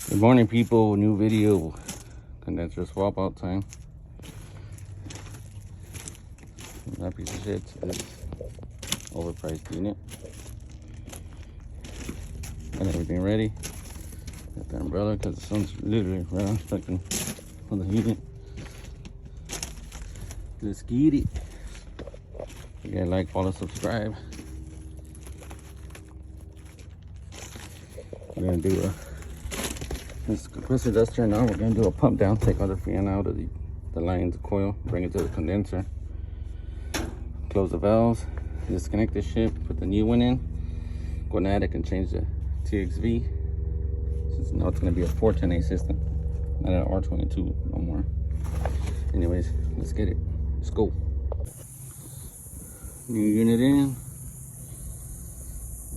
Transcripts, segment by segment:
Good morning, people. New video. Condenser swap out time. That piece of shit is overpriced unit. Got everything ready. Got the umbrella because the sun's literally right on fucking on the unit. Let's get it. You gotta like, follow, subscribe. We're gonna do this compressor duster now. We're gonna do a pump down, take all the fan out of the lines, the coil, bring it to the condenser, close the valves, disconnect this shit, put the new one in, go in the attic and change the TXV. Since now it's gonna be a 410A system, not an R22 no more. Anyways, let's get it. Let's go. New unit in,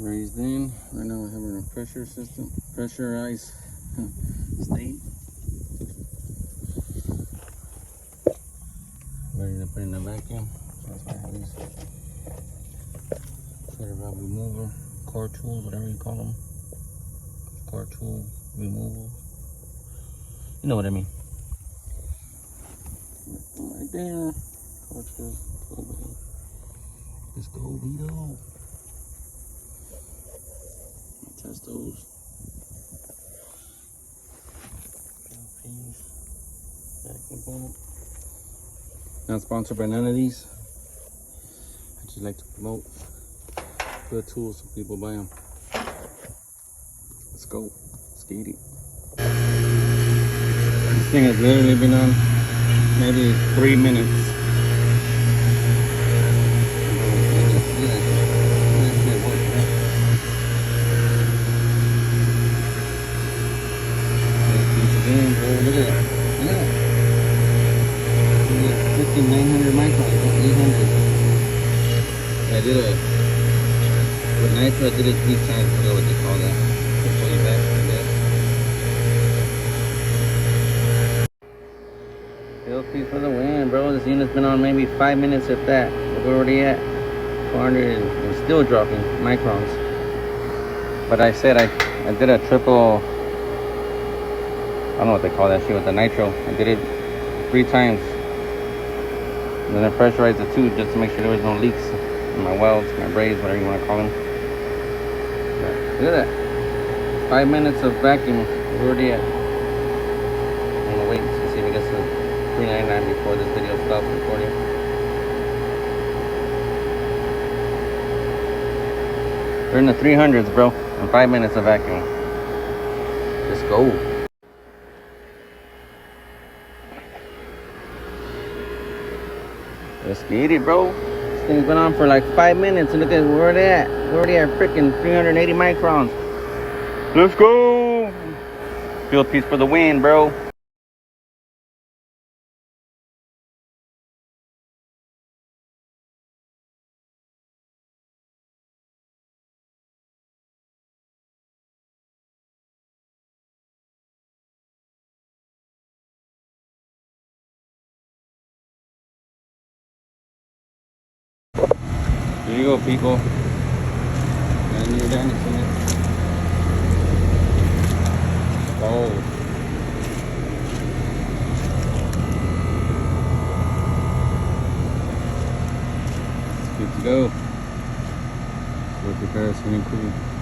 raised in. Right now we're having a pressure system, pressurized state. Ready to put in the vacuum. So that's why I have these shutter valve remover, core tools, whatever you call them. Core tool removal. You know what I mean. Right there. Core tools. Let's go, Vito. Test those. Not sponsored by none of these. I just like to promote good tools so people buy them. Let's go. Let's get it. This thing has literally been on maybe 3 minutes. Look at that. Look at that. 900 microns, 800. I did with nitro, I did it 3 times. I forgot what they call that. I'll show you back for that. Field piece for the win, bro. This unit's been on maybe 5 minutes if that. We're already at 400 and still dropping microns. But I said I did a triple. I don't know what they call that shit with the nitro. I did it 3 times. And then I pressurized the tube just to make sure there was no leaks in my welds, my braids, whatever you want to call them. But look at that. 5 minutes of vacuum. We're already at. I'm gonna wait to see if it gets to 399 before this video stops recording. We're in the 300s, bro. In 5 minutes of vacuum. Let's go. Let's get it, bro. This thing's been on for like 5 minutes, and look at where they at. We're already at freaking 380 microns. Let's go. Field piece for the win, bro. Here you go, people. Got a new Danish in it. Oh. It's good to go. Good comparison and cool.